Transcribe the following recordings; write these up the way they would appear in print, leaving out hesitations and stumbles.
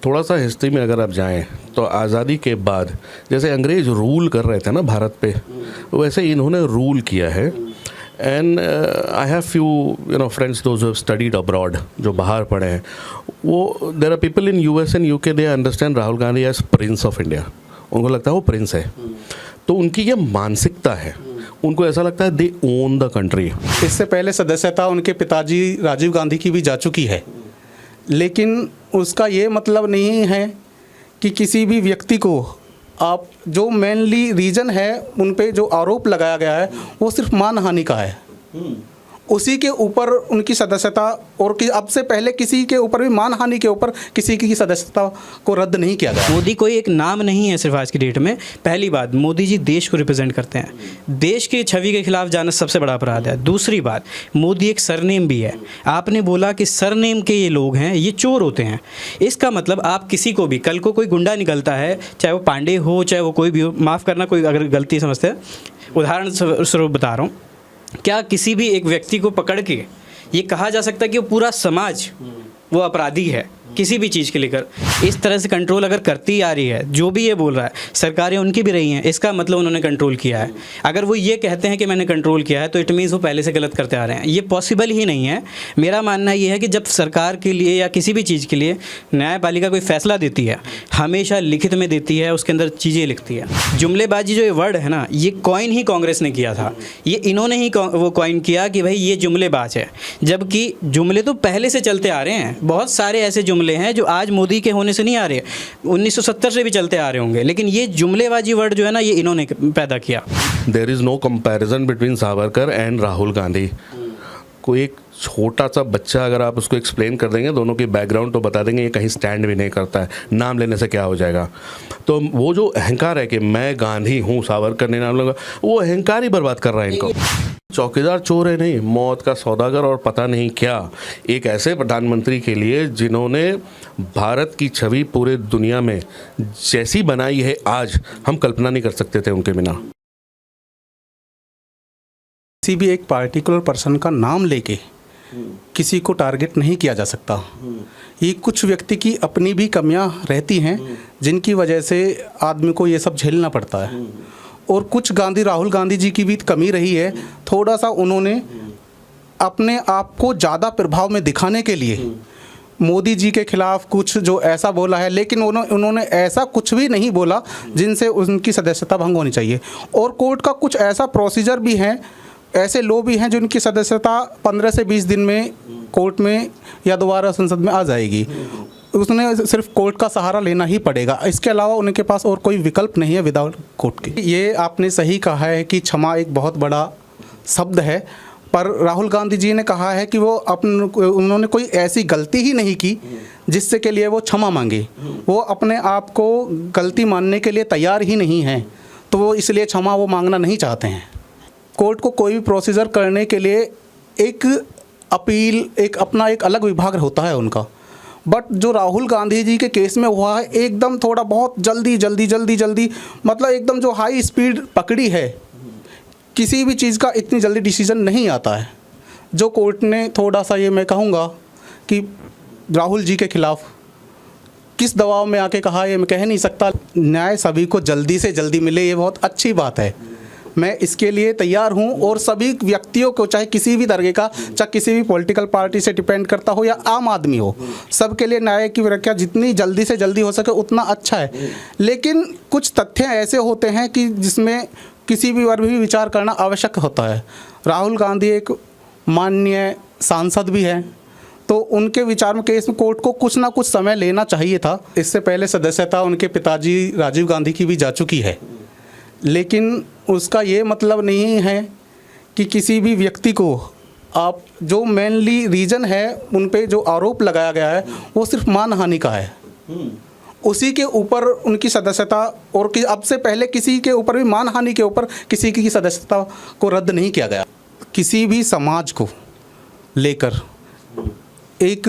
थोड़ा सा हिस्ट्री में अगर आप जाएं तो आज़ादी के बाद जैसे अंग्रेज़ रूल कर रहे थे ना भारत पे, वैसे इन्होंने रूल किया है। And I have few friends those have studied abroad, जो बाहर पढ़े हैं, वो there are people in US and UK, they understand Rahul Gandhi as prince of India. उनको लगता है वो प्रिंस है, तो उनकी ये मानसिकता है, उनको ऐसा लगता है दे ओन द कंट्री। इससे पहले सदस्यता उनके पिताजी राजीव गांधी की भी जा चुकी है, लेकिन उसका ये मतलब नहीं है कि किसी भी व्यक्ति को आप जो मेनली रीज़न है उन पे जो आरोप लगाया गया है वो सिर्फ मानहानि का है। उसी के ऊपर उनकी सदस्यता, और कि अब से पहले किसी के ऊपर भी मानहानि के ऊपर किसी की सदस्यता को रद्द नहीं किया गया। मोदी कोई एक नाम नहीं है सिर्फ आज की डेट में। पहली बात, मोदी जी देश को रिप्रेजेंट करते हैं, देश की छवि के खिलाफ जाना सबसे बड़ा अपराध है। दूसरी बात, मोदी एक सरनेम भी है। आपने बोला कि सरनेम के ये लोग हैं, ये चोर होते हैं। इसका मतलब आप किसी को भी, कल को कोई गुंडा निकलता है, चाहे वो पांडे हो चाहे वो कोई भी हो, माफ़ करना कोई अगर गलती समझते हैं, उदाहरण स्वरूप बता रहा हूँ, क्या किसी भी एक व्यक्ति को पकड़ के ये कहा जा सकता है कि वो पूरा समाज वो अपराधी है किसी भी चीज़ के लेकर? इस तरह से कंट्रोल अगर करती आ रही है, जो भी ये बोल रहा है, सरकारें उनकी भी रही हैं, इसका मतलब उन्होंने कंट्रोल किया है। अगर वो ये कहते हैं कि मैंने कंट्रोल किया है तो इट मीन्स वो पहले से गलत करते आ रहे हैं। ये पॉसिबल ही नहीं है। मेरा मानना ये है कि जब सरकार के लिए या किसी भी चीज़ के लिए न्यायपालिका कोई फैसला देती है, हमेशा लिखित में देती है, उसके अंदर चीज़ें लिखती है। जुमलेबाजी जो ये वर्ड है ना, ये कॉइन ही कांग्रेस ने किया था, ये इन्होंने ही वो कॉइन किया कि भाई ये जुमलेबाज है, जबकि जुमले तो पहले से चलते आ रहे हैं। बहुत सारे ऐसे जुमले हैं जो आज मोदी के होने से नहीं आ रहे, 1970 से भी चलते आ रहे होंगे, लेकिन ये जुमलेबाजी वर्ड जो है ना, ये इन्होंने पैदा किया। There is no comparison between Savarkar and Rahul Gandhi. कोई एक छोटा सा बच्चा अगर आप उसको एक्सप्लेन कर देंगे दोनों की बैकग्राउंड, तो बता देंगे ये कहीं स्टैंड भी नहीं करता है, नाम लेने से क्या हो जाएगा। तो वो जो अहंकार है कि मैं गांधी हूँ, सावरकर ने नाम लगा, वो अहंकार ही बर्बाद कर रहा है इनको। चौकीदार चोर है नहीं, मौत का सौदागर और पता नहीं क्या। एक ऐसे प्रधानमंत्री के लिए जिन्होंने भारत की छवि पूरे दुनिया में जैसी बनाई है आज, हम कल्पना नहीं कर सकते थे उनके बिना। किसी भी एक पार्टिकुलर पर्सन का नाम लेके किसी को टारगेट नहीं किया जा सकता। ये कुछ व्यक्ति की अपनी भी कमियां रहती हैं जिनकी वजह से आदमी को ये सब झेलना पड़ता है, और कुछ राहुल गांधी जी की भी कमी रही है। थोड़ा सा उन्होंने अपने आप को ज़्यादा प्रभाव में दिखाने के लिए मोदी जी के खिलाफ कुछ जो ऐसा बोला है, लेकिन उन्होंने ऐसा कुछ भी नहीं बोला जिनसे उनकी सदस्यता भंग होनी चाहिए। और कोर्ट का कुछ ऐसा प्रोसीजर भी है, ऐसे लो भी हैं जिनकी सदस्यता 15 से 20 दिन में कोर्ट में या दोबारा संसद में आ जाएगी। उसने सिर्फ कोर्ट का सहारा लेना ही पड़ेगा, इसके अलावा उनके पास और कोई विकल्प नहीं है विदाउट कोर्ट के। ये आपने सही कहा है कि क्षमा एक बहुत बड़ा शब्द है, पर राहुल गांधी जी ने कहा है कि उन्होंने कोई ऐसी गलती ही नहीं की जिससे के लिए वो क्षमा मांगे। वो अपने आप को गलती मानने के लिए तैयार ही नहीं हैं, तो वो इसलिए क्षमा वो मांगना नहीं चाहते हैं। कोर्ट को कोई भी प्रोसीजर करने के लिए एक अपील, एक अपना एक अलग विभाग होता है उनका। बट जो राहुल गांधी जी के केस में हुआ है, एकदम थोड़ा बहुत जल्दी मतलब एकदम जो हाई स्पीड पकड़ी है, किसी भी चीज़ का इतनी जल्दी डिसीजन नहीं आता है। जो कोर्ट ने थोड़ा सा, ये मैं कहूँगा कि राहुल जी के खिलाफ किस दबाव में आके कहा, ये मैं कह नहीं सकता। न्याय सभी को जल्दी से जल्दी मिले, ये बहुत अच्छी बात है। मैं इसके लिए तैयार हूं, और सभी व्यक्तियों को, चाहे किसी भी दर्जे का, चाहे किसी भी पॉलिटिकल पार्टी से डिपेंड करता हो या आम आदमी हो, सबके लिए न्याय की व्याख्या जितनी जल्दी से जल्दी हो सके उतना अच्छा है। लेकिन कुछ तथ्य ऐसे होते हैं कि जिसमें किसी भी वर्ग भी विचार करना आवश्यक होता है। राहुल गांधी एक माननीय सांसद भी हैं, तो उनके विचार में केस में कोर्ट को कुछ ना कुछ समय लेना चाहिए था। इससे पहले सदस्यता उनके पिताजी राजीव गांधी की भी जा चुकी है, लेकिन उसका ये मतलब नहीं है कि किसी भी व्यक्ति को आप जो मेनली रीज़न है उन पे जो आरोप लगाया गया है वो सिर्फ मानहानि का है। उसी के ऊपर उनकी सदस्यता, और कि अब से पहले किसी के ऊपर भी मानहानि के ऊपर किसी की सदस्यता को रद्द नहीं किया गया। किसी भी समाज को लेकर एक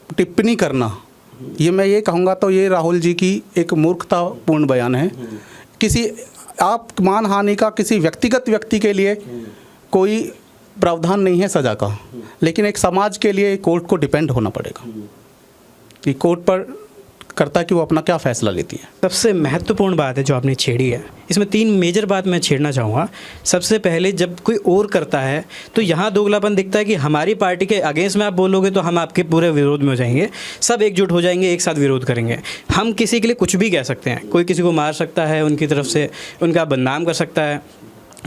टिप्पणी करना, ये मैं ये कहूँगा तो ये राहुल जी की एक मूर्खतापूर्ण बयान है। किसी आप मानहानि का किसी व्यक्तिगत व्यक्ति के लिए कोई प्रावधान नहीं है सज़ा का, लेकिन एक समाज के लिए कोर्ट को डिपेंड होना पड़ेगा कि कोर्ट पर करता है कि वो अपना क्या फ़ैसला लेती है। सबसे महत्वपूर्ण बात है जो आपने छेड़ी है, इसमें 3 मेजर बात मैं छेड़ना चाहूँगा। सबसे पहले जब कोई और करता है तो यहाँ दोगलापन दिखता है कि हमारी पार्टी के अगेंस्ट में आप बोलोगे तो हम आपके पूरे विरोध में हो जाएंगे, सब एकजुट हो जाएंगे, एक साथ विरोध करेंगे। हम किसी के लिए कुछ भी कह सकते हैं, कोई किसी को मार सकता है, उनकी तरफ से उनका बदनाम कर सकता है।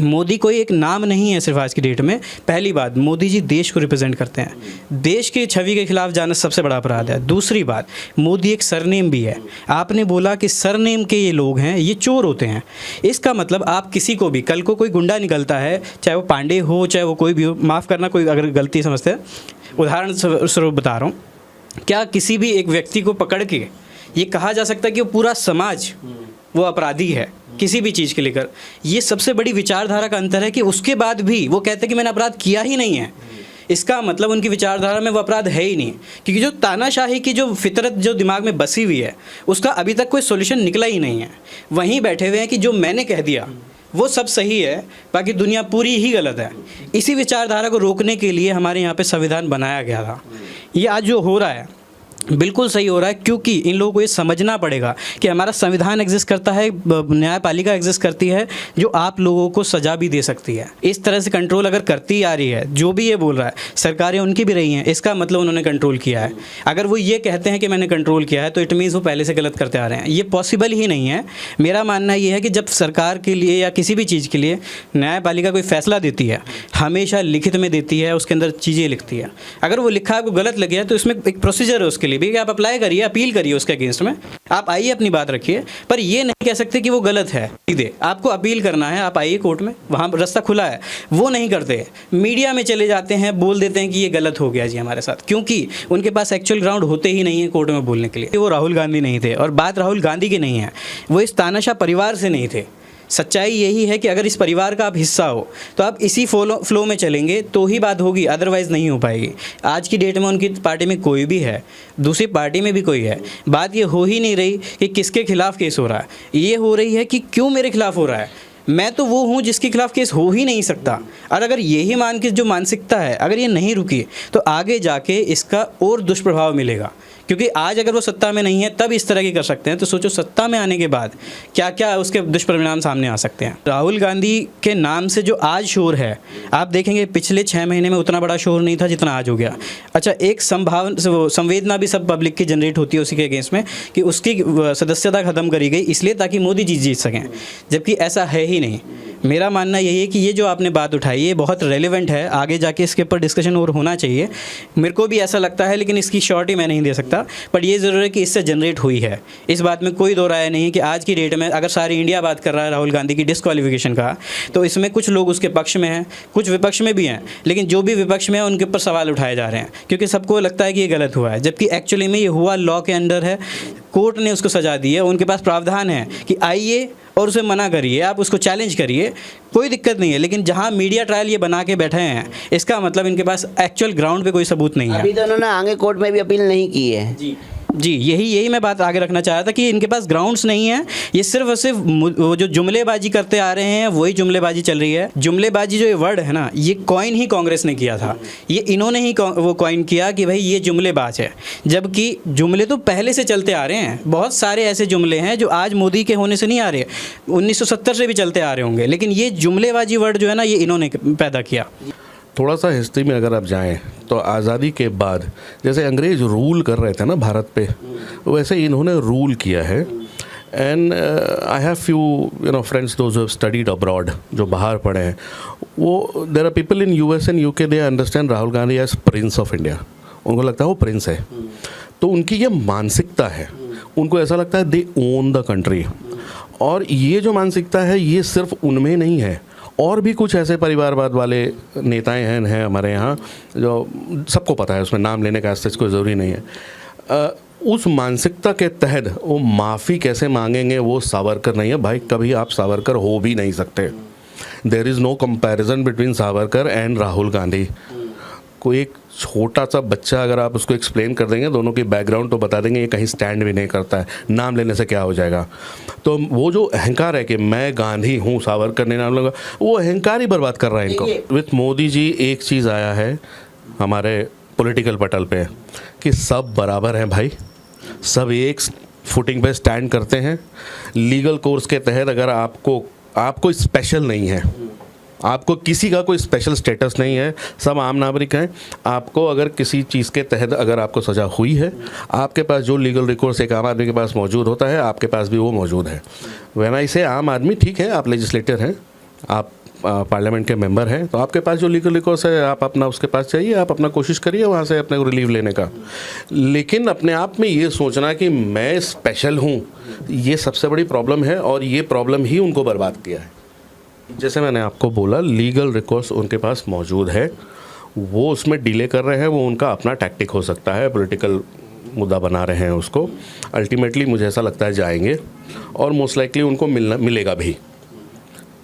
मोदी कोई एक नाम नहीं है सिर्फ आज की डेट में। पहली बात, मोदी जी देश को रिप्रेजेंट करते हैं, देश की छवि के खिलाफ जाना सबसे बड़ा अपराध है। दूसरी बात, मोदी एक सरनेम भी है। आपने बोला कि सरनेम के ये लोग हैं, ये चोर होते हैं। इसका मतलब आप किसी को भी, कल को कोई गुंडा निकलता है, चाहे वो पांडे हो चाहे वो कोई भी हो, माफ़ करना कोई अगर गलती समझते हैं, उदाहरण स्वरूप बता रहा हूँ, क्या किसी भी एक व्यक्ति को पकड़ के ये कहा जा सकता है कि वो पूरा समाज वो अपराधी है किसी भी चीज़ के लेकर? ये सबसे बड़ी विचारधारा का अंतर है कि उसके बाद भी वो कहते हैं कि मैंने अपराध किया ही नहीं है। इसका मतलब उनकी विचारधारा में वो अपराध है ही नहीं, क्योंकि जो तानाशाही की जो फितरत जो दिमाग में बसी हुई है उसका अभी तक कोई सोल्यूशन निकला ही नहीं है। वहीं बैठे हुए हैं कि जो मैंने कह दिया वो सब सही है, बाकी दुनिया पूरी ही गलत है। इसी विचारधारा को रोकने के लिए हमारे यहाँ पे संविधान बनाया गया था। ये आज जो हो रहा है बिल्कुल सही हो रहा है, क्योंकि इन लोगों को ये समझना पड़ेगा कि हमारा संविधान एग्जिस्ट करता है, न्यायपालिका एग्जिस्ट करती है जो आप लोगों को सज़ा भी दे सकती है। इस तरह से कंट्रोल अगर करती आ रही है, जो भी ये बोल रहा है, सरकारें उनकी भी रही हैं, इसका मतलब उन्होंने कंट्रोल किया है। अगर वो ये कहते हैं कि मैंने कंट्रोल किया है तो इट मीन्स वो पहले से गलत करते आ रहे हैं। ये पॉसिबल ही नहीं है। मेरा मानना ये है कि जब सरकार के लिए या किसी भी चीज़ के लिए न्यायपालिका कोई फैसला देती है, हमेशा लिखित में देती है, उसके अंदर चीज़ें लिखती है। अगर वो लिखा आपको गलत लगे है तो इसमें एक प्रोसीजर है उसके लिए भी कि आप अप्लाई करिए, अपील करिए उसके अगेंस्ट में, आप आइए अपनी बात रखिए, पर ये नहीं कह सकते कि वो गलत है। सीधे आपको अपील करना है, आप आइए कोर्ट में, वहाँ रास्ता खुला है। वो नहीं करते, मीडिया में चले जाते हैं, बोल देते हैं कि ये गलत हो गया जी हमारे साथ, क्योंकि उनके पास एक्चुअल ग्राउंड होते ही नहीं है कोर्ट में बोलने के लिए। वो राहुल गांधी नहीं थे, और बात राहुल गांधी की नहीं है, वो इस तानाशाह परिवार से नहीं थे। सच्चाई यही है कि अगर इस परिवार का आप हिस्सा हो तो आप इसी फ्लो में चलेंगे तो ही बात होगी, अदरवाइज़ नहीं हो पाएगी। आज की डेट में उनकी पार्टी में कोई भी है, दूसरी पार्टी में भी कोई है, बात ये हो ही नहीं रही कि किसके खिलाफ केस हो रहा है, ये हो रही है कि क्यों मेरे खिलाफ हो रहा है। मैं तो वो हूँ जिसके खिलाफ केस हो ही नहीं सकता। और अगर यही मान के जो मानसिकता है, अगर ये नहीं रुकी तो आगे जाके इसका और दुष्प्रभाव मिलेगा, क्योंकि आज अगर वो सत्ता में नहीं है तब इस तरह की कर सकते हैं, तो सोचो सत्ता में आने के बाद क्या क्या उसके दुष्परिणाम सामने आ सकते हैं। राहुल गांधी के नाम से जो आज शोर है, आप देखेंगे पिछले 6 महीने में उतना बड़ा शोर नहीं था जितना आज हो गया। अच्छा, एक संवेदना भी सब पब्लिक की जनरेट होती है उसी के अगेंस्ट में कि उसकी सदस्यता ख़त्म करी गई इसलिए ताकि मोदी जी जीत सकें, जबकि ऐसा है ही नहीं। मेरा मानना यही है कि ये जो आपने बात उठाई ये बहुत रेलेवेंट है, आगे जाके इसके ऊपर डिस्कशन और होना चाहिए। मेरे को भी ऐसा लगता है, लेकिन इसकी श्योरिटी मैं नहीं दे सकता, पर ये ज़रूर है कि इससे जनरेट हुई है। इस बात में कोई दो राय नहीं है कि आज की डेट में अगर सारी इंडिया बात कर रहा है राहुल गांधी की डिस्क्वालिफिकेशन का, तो इसमें कुछ लोग उसके पक्ष में हैं, कुछ विपक्ष में भी हैं, लेकिन जो भी विपक्ष में है उनके ऊपर सवाल उठाए जा रहे हैं, क्योंकि सबको लगता है कि ये गलत हुआ है, जबकि एक्चुअली में ये हुआ लॉ के अंडर है। कोर्ट ने उसको सजा दी है, उनके पास प्रावधान है कि आइए और उसे मना करिए, आप उसको चैलेंज करिए, कोई दिक्कत नहीं है। लेकिन जहां मीडिया ट्रायल ये बना के बैठे हैं, इसका मतलब इनके पास एक्चुअल ग्राउंड पे कोई सबूत नहीं है। अभी तो उन्होंने आगे कोर्ट में भी अपील नहीं की है। जी, यही मैं बात आगे रखना चाह रहा था कि इनके पास ग्राउंड्स नहीं है। ये सिर्फ और सिर्फ वो जो जुमलेबाजी करते आ रहे हैं वही जुमलेबाजी चल रही है। जुमलेबाजी जो ये वर्ड है ना, ये कॉइन ही कांग्रेस ने किया था, ये इन्होंने ही वो कॉइन किया कि भाई ये जुमलेबाज है, जबकि जुमले तो पहले से चलते आ रहे हैं। बहुत सारे ऐसे जुमले हैं जो आज मोदी के होने से नहीं आ रहे, 1970 से भी चलते आ रहे होंगे, लेकिन ये जुमलेबाजी वर्ड जो है ना, ये इन्होंने पैदा किया। थोड़ा सा हिस्ट्री में अगर आप जाएं तो आज़ादी के बाद जैसे अंग्रेज़ रूल कर रहे थे ना भारत पे, वैसे इन्होंने रूल किया है। And I have few friends those have studied abroad, जो बाहर पढ़े हैं, वो there are people in US and UK, they understand Rahul Gandhi as prince of India. उनको लगता है वो प्रिंस है, तो उनकी ये मानसिकता है, उनको ऐसा लगता है दे ओन द कंट्री। और ये जो मानसिकता है ये सिर्फ उनमें नहीं है, और भी कुछ ऐसे परिवारवाद वाले नेताएं हैं हमारे यहाँ, जो सबको पता है, उसमें नाम लेने का ऐसा कोई ज़रूरी नहीं है। उस मानसिकता के तहत वो माफ़ी कैसे मांगेंगे, वो सावरकर नहीं है भाई, कभी आप सावरकर हो भी नहीं सकते। There is no comparison between Savarkar and Rahul Gandhi. कोई एक छोटा सा बच्चा अगर आप उसको एक्सप्लेन कर देंगे दोनों की बैकग्राउंड, तो बता देंगे ये कहीं स्टैंड भी नहीं करता है, नाम लेने से क्या हो जाएगा। तो वो जो अहंकार है कि मैं गांधी हूँ, सावरकर ने नाम लगा, वो अहंकार ही बर्बाद कर रहा है इनको। विथ मोदी जी एक चीज़ आया है हमारे पॉलिटिकल पटल पे कि सब बराबर हैं भाई, सब एक फुटिंग पे स्टैंड करते हैं। लीगल कोर्स के तहत अगर आपको स्पेशल नहीं है, आपको किसी का कोई स्पेशल स्टेटस नहीं है, सब आम नागरिक हैं। आपको अगर किसी चीज़ के तहत अगर आपको सज़ा हुई है, आपके पास जो लीगल रिकोर्स एक आम आदमी के पास मौजूद होता है, आपके पास भी वो मौजूद है। वैना इसे आम आदमी, ठीक है, आप लेजिस्लेटर हैं, आप पार्लियामेंट के मेंबर हैं, तो आपके पास जो लीगल रिकोर्स है आप अपना उसके पास चाहिए, आप अपना कोशिश करिए वहाँ से अपने को रिलीव लेने का। लेकिन अपने आप में ये सोचना कि मैं स्पेशल हूँ, ये सबसे बड़ी प्रॉब्लम है, और ये प्रॉब्लम ही उनको बर्बाद किया है। जैसे मैंने आपको बोला, लीगल रिकोर्स उनके पास मौजूद है, वो उसमें डिले कर रहे हैं, वो उनका अपना टैक्टिक हो सकता है, पॉलिटिकल मुद्दा बना रहे हैं उसको। अल्टीमेटली मुझे ऐसा लगता है जाएंगे, और मोस्ट लाइकली उनको मिलेगा भी।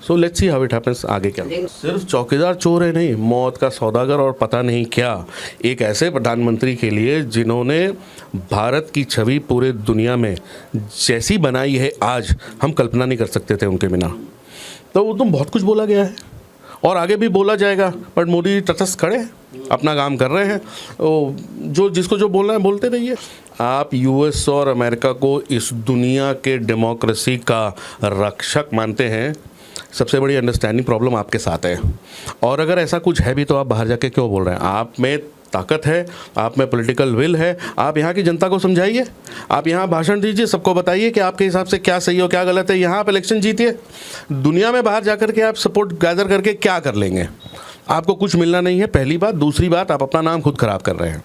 So let's see how it happens. आगे क्या, सिर्फ चौकीदार चोर है नहीं, मौत का सौदागर और पता नहीं क्या, एक ऐसे प्रधानमंत्री के लिए जिन्होंने भारत की छवि पूरे दुनिया में जैसी बनाई है आज, हम कल्पना नहीं कर सकते थे उनके बिना। तो वो तो बहुत कुछ बोला गया है और आगे भी बोला जाएगा, बट मोदी जी तटस्थ खड़े हैं, अपना काम कर रहे हैं। जो जिसको जो बोलना है बोलते रहिए। आप यूएस और अमेरिका को इस दुनिया के डेमोक्रेसी का रक्षक मानते हैं, सबसे बड़ी अंडरस्टैंडिंग प्रॉब्लम आपके साथ है। और अगर ऐसा कुछ है भी तो आप बाहर जाके क्यों बोल रहे हैं? आप में ताकत है, आप में पॉलिटिकल विल है, आप यहाँ की जनता को समझाइए, आप यहाँ भाषण दीजिए, सबको बताइए कि आपके हिसाब से क्या सही हो क्या गलत है। यहाँ आप इलेक्शन जीतिए, दुनिया में बाहर जाकर के आप सपोर्ट गैदर करके क्या कर लेंगे? आपको कुछ मिलना नहीं है, पहली बात। दूसरी बात, आप अपना नाम खुद खराब कर रहे हैं।